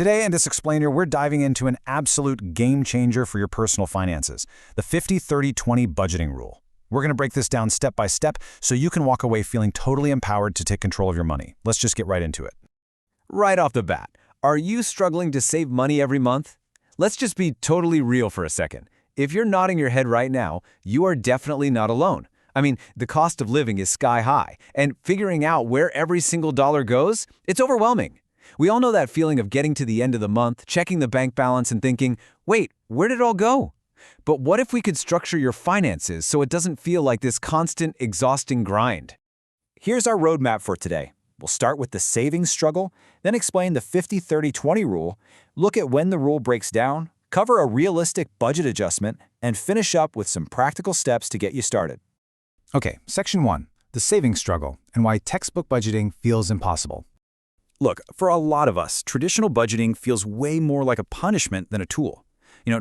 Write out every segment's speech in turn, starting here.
Today in this explainer, we're diving into an absolute game changer for your personal finances, the 50-30-20 budgeting rule. We're going to break this down step by step so you can walk away feeling totally empowered to take control of your money. Let's just get right into it. Right off the bat, are you struggling to save money every month? Let's just be totally real for a second. If you're nodding your head right now, you are definitely not alone. I mean, the cost of living is sky high, and figuring out where every single dollar goes, it's overwhelming. We all know that feeling of getting to the end of the month, checking the bank balance and thinking, wait, where did it all go? But what if we could structure your finances so it doesn't feel like this constant, exhausting grind? Here's our roadmap for today. We'll start with the savings struggle, then explain the 50-30-20 rule, look at when the rule breaks down, cover a realistic budget adjustment, and finish up with some practical steps to get you started. Okay, Section 1, the savings struggle and why textbook budgeting feels impossible. Look, for a lot of us, traditional budgeting feels way more like a punishment than a tool.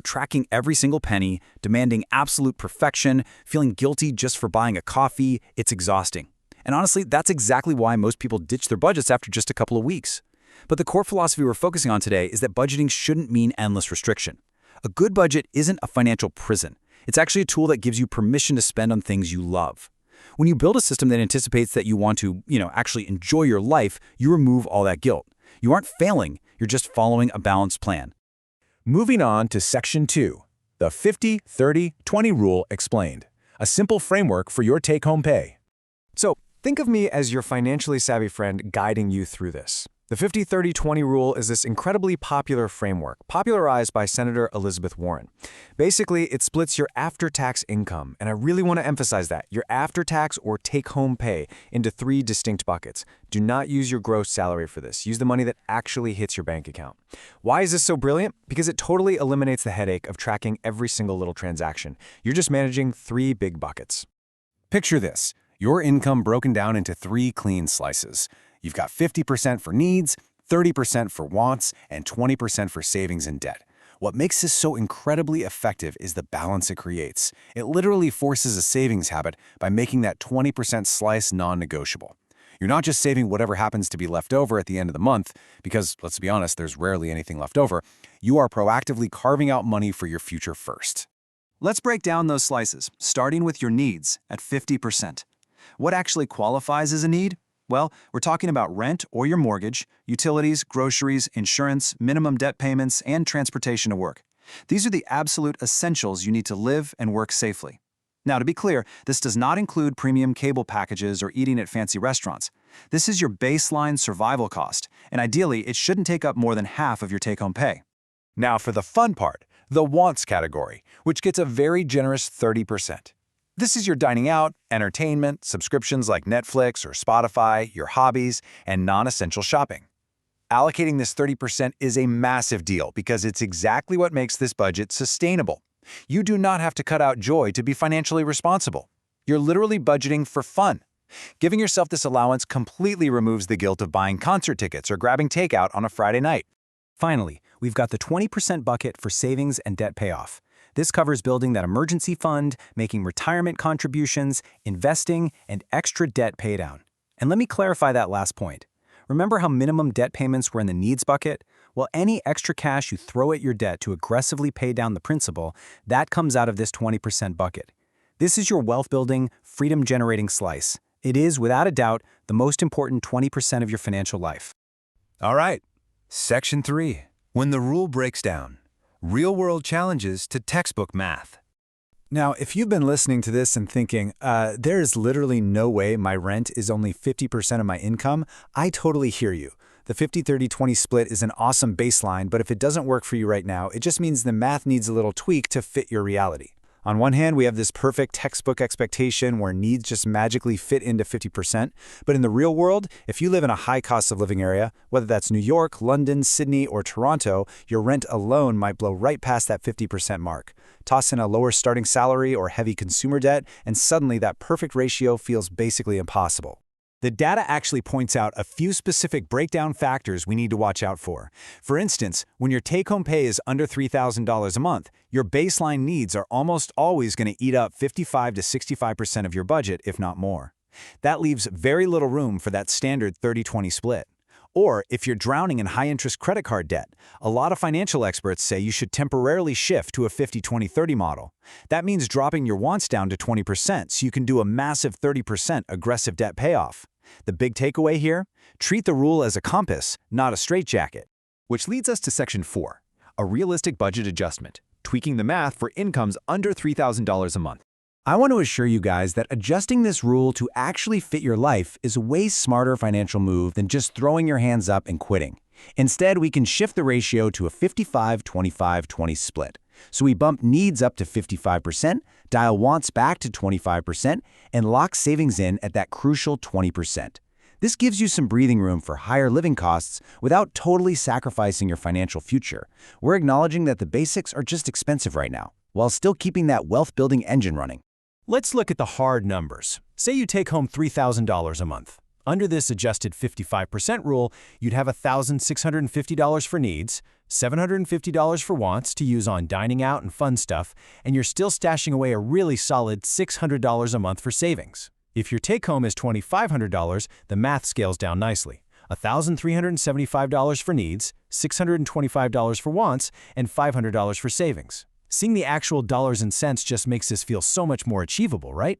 Tracking every single penny, demanding absolute perfection, feeling guilty just for buying a coffee, it's exhausting. And honestly, that's exactly why most people ditch their budgets after just a couple of weeks. But the core philosophy we're focusing on today is that budgeting shouldn't mean endless restriction. A good budget isn't a financial prison. It's actually a tool that gives you permission to spend on things you love. When you build a system that anticipates that you want to, actually enjoy your life, you remove all that guilt. You aren't failing, you're just following a balanced plan. Moving on to Section 2, the 50-30-20 rule explained, a simple framework for your take-home pay. So, think of me as your financially savvy friend guiding you through this. The 50-30-20 rule is this incredibly popular framework, popularized by Senator Elizabeth Warren. Basically, it splits your after-tax income, and I really want to emphasize that, your after-tax or take-home pay, into 3 distinct buckets. Do not use your gross salary for this. Use the money that actually hits your bank account. Why is this so brilliant? Because it totally eliminates the headache of tracking every single little transaction. You're just managing 3 big buckets. Picture this, your income broken down into 3 clean slices. You've got 50% for needs, 30% for wants, and 20% for savings and debt. What makes this so incredibly effective is the balance it creates. It literally forces a savings habit by making that 20% slice non-negotiable. You're not just saving whatever happens to be left over at the end of the month, because, let's be honest, there's rarely anything left over. You are proactively carving out money for your future first. Let's break down those slices, starting with your needs at 50%. What actually qualifies as a need? Well, we're talking about rent or your mortgage, utilities, groceries, insurance, minimum debt payments, and transportation to work. These are the absolute essentials you need to live and work safely. Now, to be clear, this does not include premium cable packages or eating at fancy restaurants. This is your baseline survival cost, and ideally, it shouldn't take up more than half of your take-home pay. Now for the fun part, the wants category, which gets a very generous 30%. This is your dining out, entertainment, subscriptions like Netflix or Spotify, your hobbies, and non-essential shopping. Allocating this 30% is a massive deal because it's exactly what makes this budget sustainable. You do not have to cut out joy to be financially responsible. You're literally budgeting for fun. Giving yourself this allowance completely removes the guilt of buying concert tickets or grabbing takeout on a Friday night. Finally, we've got the 20% bucket for savings and debt payoff. This covers building that emergency fund, making retirement contributions, investing, and extra debt paydown. And let me clarify that last point. Remember how minimum debt payments were in the needs bucket? Well, any extra cash you throw at your debt to aggressively pay down the principal, that comes out of this 20% bucket. This is your wealth-building, freedom-generating slice. It is, without a doubt, the most important 20% of your financial life. All right, Section 3, when the rule breaks down. Real-world challenges to textbook math. Now, if you've been listening to this and thinking, there is literally no way my rent is only 50% of my income, I totally hear you. The 50-30-20 split is an awesome baseline, but if it doesn't work for you right now, it just means the math needs a little tweak to fit your reality. On one hand, we have this perfect textbook expectation where needs just magically fit into 50%. But in the real world, if you live in a high cost of living area, whether that's New York, London, Sydney, or Toronto, your rent alone might blow right past that 50% mark. Toss in a lower starting salary or heavy consumer debt, and suddenly that perfect ratio feels basically impossible. The data actually points out a few specific breakdown factors we need to watch out for. For instance, when your take-home pay is under $3,000 a month, your baseline needs are almost always going to eat up 55 to 65% of your budget, if not more. That leaves very little room for that standard 30-20 split. Or if you're drowning in high-interest credit card debt, a lot of financial experts say you should temporarily shift to a 50-20-30 model. That means dropping your wants down to 20% so you can do a massive 30% aggressive debt payoff. The big takeaway here? Treat the rule as a compass, not a straitjacket. Which leads us to Section 4, a realistic budget adjustment, tweaking the math for incomes under $3,000 a month. I want to assure you guys that adjusting this rule to actually fit your life is a way smarter financial move than just throwing your hands up and quitting. Instead, we can shift the ratio to a 55-25-20 split. So we bump needs up to 55%, dial wants back to 25%, and lock savings in at that crucial 20%. This gives you some breathing room for higher living costs without totally sacrificing your financial future. We're acknowledging that the basics are just expensive right now, while still keeping that wealth-building engine running. Let's look at the hard numbers. Say you take home $3,000 a month. Under this adjusted 55% rule, you'd have $1,650 for needs, $750 for wants to use on dining out and fun stuff, and you're still stashing away a really solid $600 a month for savings. If your take-home is $2,500, the math scales down nicely. $1,375 for needs, $625 for wants, and $500 for savings. Seeing the actual dollars and cents just makes this feel so much more achievable, right?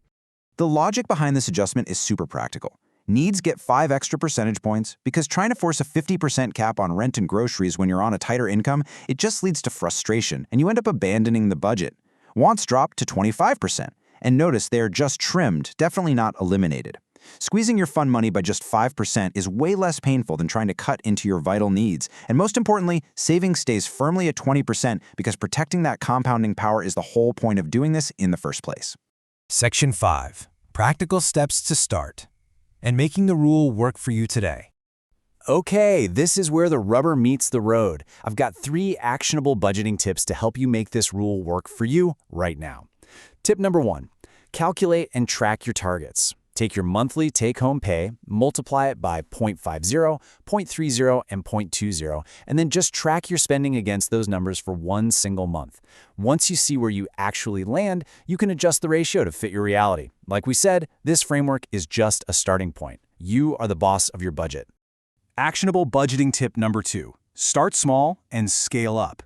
The logic behind this adjustment is super practical. Needs get 5 extra percentage points because trying to force a 50% cap on rent and groceries when you're on a tighter income, it just leads to frustration and you end up abandoning the budget. Wants drop to 25%. And notice they are just trimmed, definitely not eliminated. Squeezing your fun money by just 5% is way less painful than trying to cut into your vital needs. And most importantly, savings stays firmly at 20% because protecting that compounding power is the whole point of doing this in the first place. Section 5. Practical steps to start and making the rule work for you today. Okay, this is where the rubber meets the road. I've got 3 actionable budgeting tips to help you make this rule work for you right now. Tip number 1, calculate and track your targets. Take your monthly take-home pay, multiply it by 0.50, 0.30, and 0.20, and then just track your spending against those numbers for one single month. Once you see where you actually land, you can adjust the ratio to fit your reality. Like we said, this framework is just a starting point. You are the boss of your budget. Actionable budgeting tip number 2. Start small and scale up.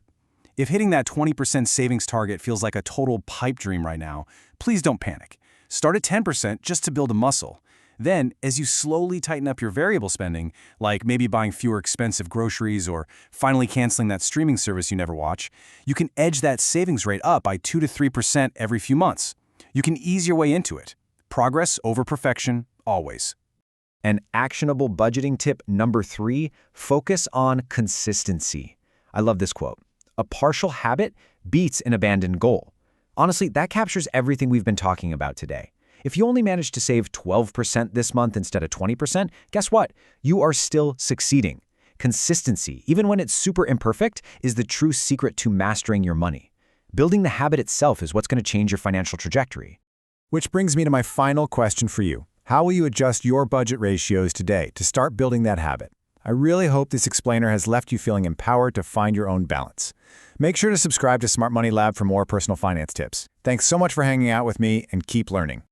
If hitting that 20% savings target feels like a total pipe dream right now, please don't panic. Start at 10% just to build a muscle. Then, as you slowly tighten up your variable spending, like maybe buying fewer expensive groceries or finally canceling that streaming service you never watch, you can edge that savings rate up by 2 to 3% every few months. You can ease your way into it. Progress over perfection, always. And actionable budgeting tip number 3, focus on consistency. I love this quote. A partial habit beats an abandoned goal. Honestly, that captures everything we've been talking about today. If you only manage to save 12% this month instead of 20%, guess what? You are still succeeding. Consistency, even when it's super imperfect, is the true secret to mastering your money. Building the habit itself is what's going to change your financial trajectory. Which brings me to my final question for you. How will you adjust your budget ratios today to start building that habit? I really hope this explainer has left you feeling empowered to find your own balance. Make sure to subscribe to Smart Money Lab for more personal finance tips. Thanks so much for hanging out with me and keep learning.